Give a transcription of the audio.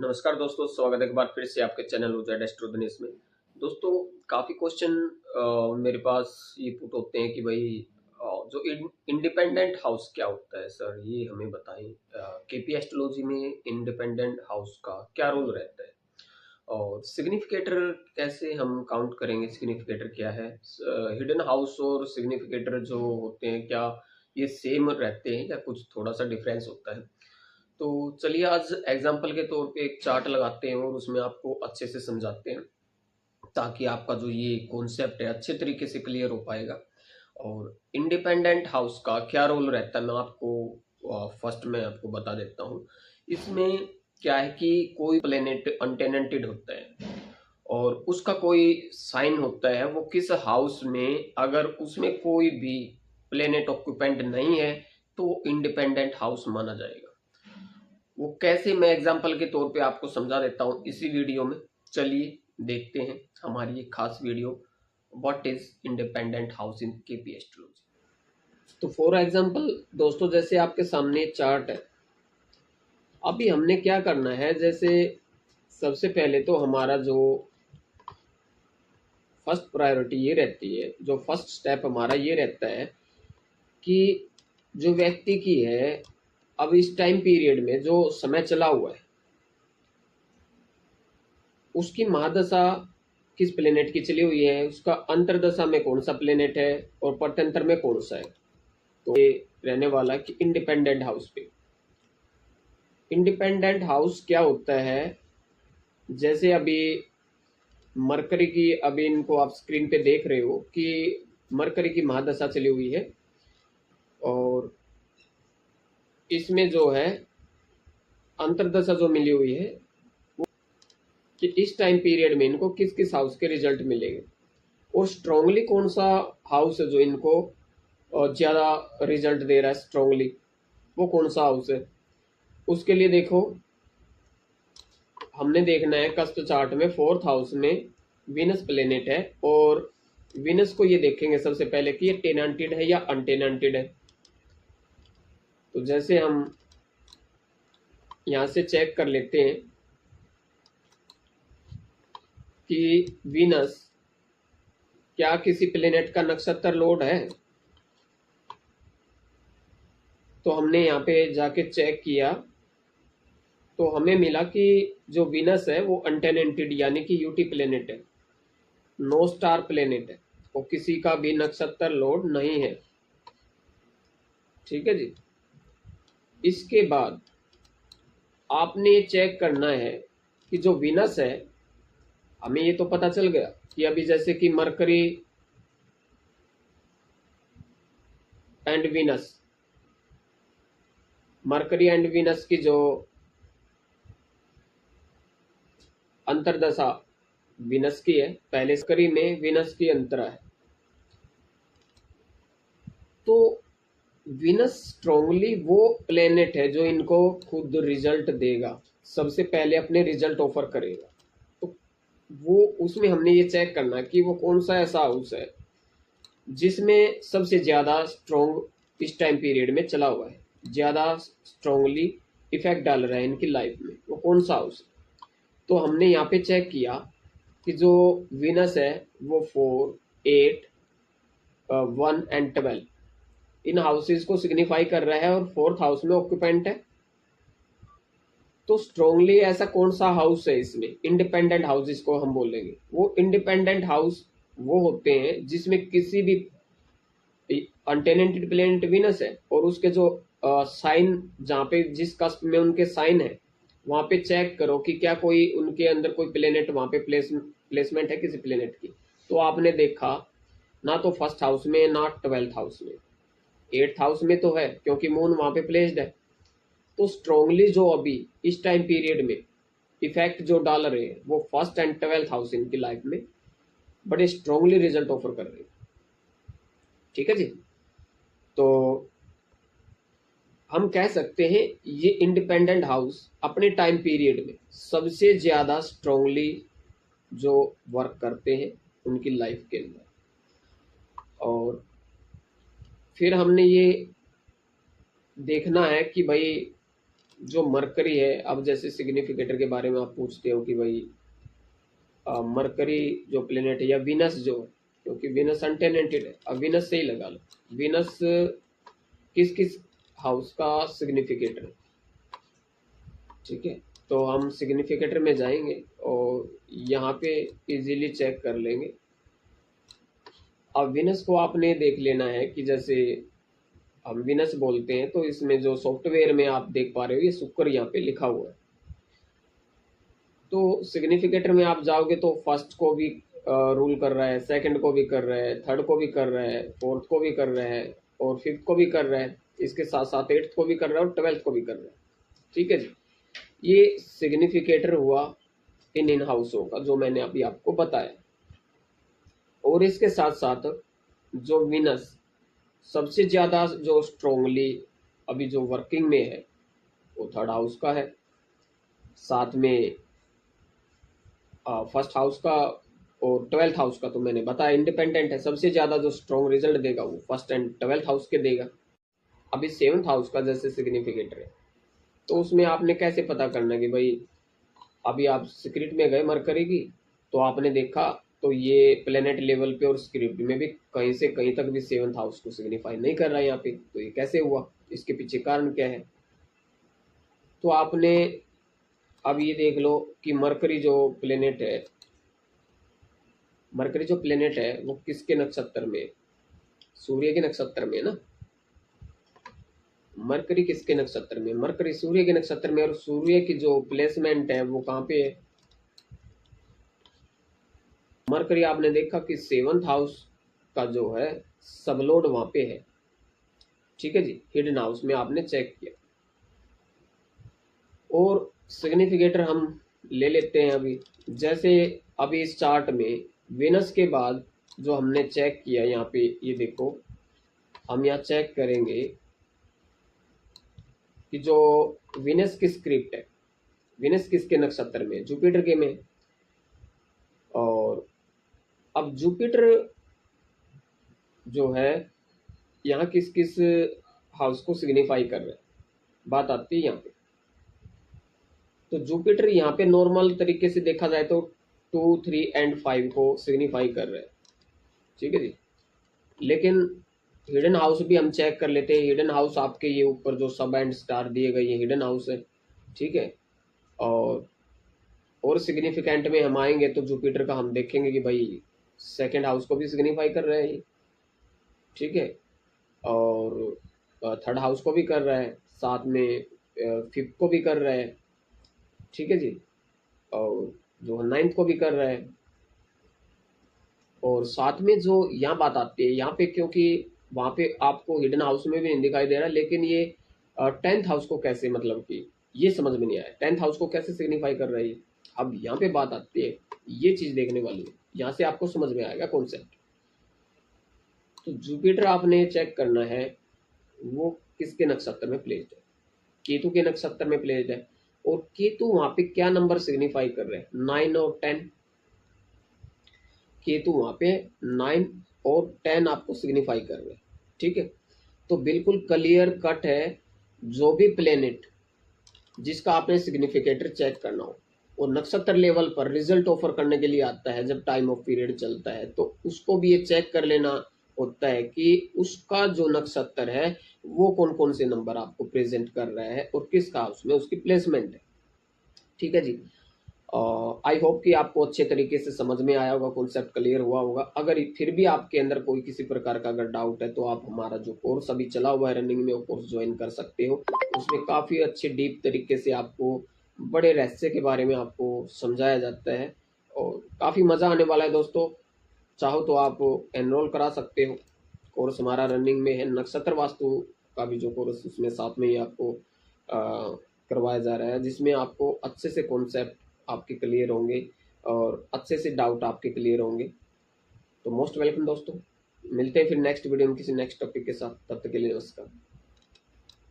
नमस्कार दोस्तों, स्वागत है एक बार फिर से आपके चैनल ऊर्जा एस्ट्रोधनिस में। दोस्तों, काफ़ी क्वेश्चन मेरे पास ये पुट होते हैं कि भाई जो इंडिपेंडेंट हाउस क्या होता है सर, ये हमें बताएं। केपी एस्ट्रोलॉजी में इंडिपेंडेंट हाउस का क्या रोल रहता है और सिग्निफिकेटर कैसे हम काउंट करेंगे, सिग्निफिकेटर क्या है, हिडन हाउस और सिग्निफिकेटर जो होते हैं क्या ये सेम रहते हैं या कुछ थोड़ा सा डिफरेंस होता है। तो चलिए आज एग्जाम्पल के तौर पे एक चार्ट लगाते हैं और उसमें आपको अच्छे से समझाते हैं ताकि आपका जो ये कॉन्सेप्ट है अच्छे तरीके से क्लियर हो पाएगा। और इंडिपेंडेंट हाउस का क्या रोल रहता है मैं आपको फर्स्ट में आपको बता देता हूँ। इसमें क्या है कि कोई प्लेनेट अनटेनेंटेड होता है और उसका कोई साइन होता है, वो किस हाउस में अगर उसमें कोई भी प्लेनेट ऑक्यूपेंट नहीं है तो इंडिपेंडेंट हाउस माना जाएगा। वो कैसे मैं एग्जांपल के तौर पे आपको समझा देता हूँ इसी वीडियो में। चलिए देखते हैं हमारी ये खास video, what is independent house in KP astrology. तो फॉर एग्जांपल दोस्तों, जैसे आपके सामने चार्ट है, अभी हमने क्या करना है, जैसे सबसे पहले तो हमारा जो फर्स्ट प्रायोरिटी ये रहती है, जो फर्स्ट स्टेप हमारा ये रहता है कि जो व्यक्ति की है अब इस टाइम पीरियड में जो समय चला हुआ है उसकी महादशा किस प्लेनेट की चली हुई है, उसका अंतरदशा में कौन सा प्लेनेट है और प्रत्यंतर में कौन सा है। तो ये रहने वाला कि इंडिपेंडेंट हाउस पे। इंडिपेंडेंट हाउस क्या होता है, जैसे अभी मरकरी की, अभी इनको आप स्क्रीन पे देख रहे हो कि मरकरी की महादशा चली हुई है और इसमें जो है अंतरदशा जो मिली हुई है कि इस टाइम पीरियड में इनको किस किस हाउस के रिजल्ट मिलेंगे और स्ट्रांगली कौन सा हाउस है जो इनको ज़्यादा रिजल्ट दे रहा है स्ट्रांगली, वो कौन सा हाउस है। उसके लिए देखो, हमने देखना है कस्ट चार्ट में फोर्थ हाउस में विनस प्लेनेट है और विनस को ये देखेंगे सबसे पहले कि ये टेनेंटेड है या अनटेनेंटेड है। तो जैसे हम यहाँ से चेक कर लेते हैं कि विनस क्या किसी प्लेनेट का नक्षत्र लोड है, तो हमने यहाँ पे जाके चेक किया तो हमें मिला कि जो विनस है वो अनटेनेंटेड यानी कि यूटी प्लेनेट है, नो स्टार प्लेनेट है, वो किसी का भी नक्षत्र लोड नहीं है। ठीक है जी। इसके बाद आपने ये चेक करना है कि जो विनस है, हमें ये तो पता चल गया कि अभी जैसे कि mercury and Venus, mercury and Venus की जो अंतरदशा विनस की है, पहले मरकरी में विनस की अंतरा है, तो विनस स्ट्रांगली वो प्लेनेट है जो इनको खुद रिजल्ट देगा, सबसे पहले अपने रिजल्ट ऑफर करेगा। तो वो उसमें हमने ये चेक करना कि वो कौन सा ऐसा हाउस है जिसमें सबसे ज़्यादा स्ट्रॉन्ग इस टाइम पीरियड में चला हुआ है, ज़्यादा स्ट्रांगली इफेक्ट डाल रहा है इनकी लाइफ में, वो कौन सा हाउस है। तो हमने यहाँ पे चेक किया कि जो विनस है वो 4, 8, 1 एंड 12 इन हाउसेज को सिग्निफाई कर रहा है और फोर्थ हाउस में ऑक्यूपेंट है। तो स्ट्रांगली ऐसा कौन सा हाउस है इसमें, इंडिपेंडेंट हाउस जिसको हम बोलेंगे, वो इंडिपेंडेंट हाउस वो होते हैं जिसमें किसी भी अनटेनेंटेड प्लेनेट विनस है और उसके जो साइन, जहाँ पे जिस कस्प में उनके साइन है वहां पे चेक करो कि क्या कोई उनके अंदर कोई प्लेनेट वहां पे प्लेसमेंट है किसी प्लेनेट की। तो आपने देखा ना तो फर्स्ट हाउस में ना 12th हाउस में, 8th हाउस में तो है क्योंकि मून वहां पे प्लेस्ड है। तो स्ट्रांगली जो अभी इस टाइम पीरियड में इफेक्ट जो डाल रहे हैं वो फर्स्ट एंड 12th हाउस इनकी लाइफ में बड़े स्ट्रांगली रिजल्ट ऑफर कर रहे हैं। ठीक है जी। तो हम कह सकते हैं ये इंडिपेंडेंट हाउस अपने टाइम पीरियड में सबसे ज्यादा स्ट्रांगली जो वर्क करते हैं उनकी लाइफ के अंदर। और फिर हमने ये देखना है कि भाई जो मरकरी है, अब जैसे सिग्निफिकेटर के बारे में आप पूछते हो कि भाई मरकरी जो प्लेनेट है या वीनस जो है, क्योंकि वीनस अनटेनेंटेड है, अब वीनस से ही लगा लो। वीनस किस किस हाउस का सिग्निफिकेटर है, ठीक है। तो हम सिग्निफिकेटर में जाएंगे और यहाँ पे इजीली चेक कर लेंगे। अब वीनस को आपने देख लेना है कि जैसे हम वीनस बोलते हैं तो इसमें जो सॉफ्टवेयर में आप देख पा रहे हो ये शुक्र यहाँ पे लिखा हुआ है। तो सिग्निफिकेटर में आप जाओगे तो फर्स्ट को भी रूल कर रहा है, सेकंड को भी कर रहा है, थर्ड को भी कर रहा है, फोर्थ को भी कर रहा है और फिफ्थ को भी कर रहा है, इसके साथ साथ एट्थ को भी कर रहा है और ट्वेल्थ को भी कर रहा है, ठीक है जी। ये सिग्निफिकेटर हुआ इन हाउसों का जो मैंने अभी आपको बताया। और इसके साथ साथ जो वीनस सबसे ज़्यादा जो स्ट्रोंगली अभी जो वर्किंग में है वो थर्ड हाउस का है, साथ में फर्स्ट हाउस का और ट्वेल्थ हाउस का तो मैंने बताया इंडिपेंडेंट है। सबसे ज़्यादा जो स्ट्रॉन्ग रिजल्ट देगा वो फर्स्ट एंड ट्वेल्थ हाउस के देगा। अभी सेवन्थ हाउस का जैसे सिग्निफिकेटर है तो उसमें आपने कैसे पता करना कि भाई अभी आप स्क्रिप्ट में गए मरकरी की तो आपने देखा तो ये प्लेनेट लेवल पे और स्क्रिप्ट में भी कहीं से कहीं तक भी सेवन्थ हाउस को सिग्निफाई नहीं कर रहा है यहाँ पे, तो ये कैसे हुआ, इसके पीछे कारण क्या है। तो आपने अब ये देख लो कि मरकरी जो प्लेनेट है, मरकरी जो प्लेनेट है वो किसके नक्षत्र में, सूर्य के नक्षत्र में ना। मरकरी किसके नक्षत्र में, मरकरी सूर्य के नक्षत्र में, और सूर्य की जो प्लेसमेंट है वो कहाँ पे है। मरकरी आपने देखा कि सेवंथ हाउस का जो है सबलोड वहां पे है, ठीक है जी, हिडन हाउस में आपने चेक किया। और सिग्निफिकेटर हम ले लेते हैं अभी, जैसे अभी इस चार्ट में वेनस के बाद जो हमने चेक किया यहाँ पे, ये देखो हम यहाँ चेक करेंगे कि जो विनस की स्क्रिप्ट है, विनस किसके नक्षत्र में, जुपिटर के में। और अब जुपिटर जो है यहाँ किस किस हाउस को सिग्निफाई कर रहा है, बात आती है यहाँ पे। तो जुपिटर यहाँ पे नॉर्मल तरीके से देखा जाए तो 2, 3 एंड 5 को सिग्निफाई कर रहे हैं, ठीक है जी। लेकिन हिडन हाउस भी हम चेक कर लेते हैं। हिडन हाउस आपके ये ऊपर जो सब एंड स्टार दिए गए ये हिडन हाउस है, ठीक है। और सिग्निफिकेंट में हम आएंगे तो जुपिटर का हम देखेंगे कि भाई सेकंड हाउस को भी सिग्निफाई कर रहे हैं, ठीक है। और थर्ड हाउस को भी कर रहा है, साथ में फिफ्थ को भी कर रहा है, ठीक है जी। और जो नाइन्थ को भी कर रहा है। और साथ में जो यहाँ बात आती है यहाँ पे, क्योंकि वहाँ पे आपको हिडन हाउस में भी नहीं दिखाई दे रहा, लेकिन ये 10th हाउस को कैसे, मतलब कि ये समझ में नहीं आया 10th हाउस को कैसे सिग्निफाई कर रही है। अब यहाँ पे बात आती है, ये चीज देखने वाली है, यहाँ से आपको समझ में आएगा कॉन्सेप्ट। तो जुपिटर आपने चेक करना है वो किसके नक्षत्र में प्लेस्ड है, केतु के नक्षत्र में प्लेस्ड है। और केतु वहां पे क्या नंबर सिग्निफाई कर रहे हैं, 9 और 10। केतु वहां पे 9 और 10 आपको सिग्निफाई कर रहे हैं, ठीक है। तो बिल्कुल क्लियर कट है, जो भी प्लेनेट जिसका आपने सिग्निफिकेटर चेक करना हो और नक्षत्र लेवल पर रिजल्ट ऑफर करने के लिए आता है, जब टाइम ऑफ पीरियड चलता है तो उसको भी ये चेक कर लेना होता है कि उसका जो नक्षत्र है वो कौन कौन से नंबर आपको प्रेजेंट कर रहा है और किस हाउस में उसकी प्लेसमेंट है, ठीक है जी। आई होप कि आपको अच्छे तरीके से समझ में आया होगा, कॉन्सेप्ट क्लियर हुआ होगा। अगर फिर भी आपके अंदर कोई किसी प्रकार का अगर डाउट है तो आप हमारा जो कोर्स अभी चला हुआ है रनिंग में वो कोर्स ज्वाइन कर सकते हो। उसमें काफ़ी अच्छे डीप तरीके से आपको बड़े रहस्य के बारे में आपको समझाया जाता है और काफ़ी मज़ा आने वाला है दोस्तों। चाहो तो आप एनरोल करा सकते हो, कोर्स हमारा रनिंग में है। नक्षत्र वास्तु का भी जो कोर्स उसमें साथ में ही आपको करवाया जा रहा है, जिसमें आपको अच्छे से कॉन्सेप्ट आपके क्लियर होंगे और अच्छे से डाउट आपके क्लियर होंगे। तो मोस्ट वेलकम दोस्तों, मिलते हैं फिर नेक्स्ट वीडियो में किसी नेक्स्ट टॉपिक के साथ। तब तक के लिए नमस्कार।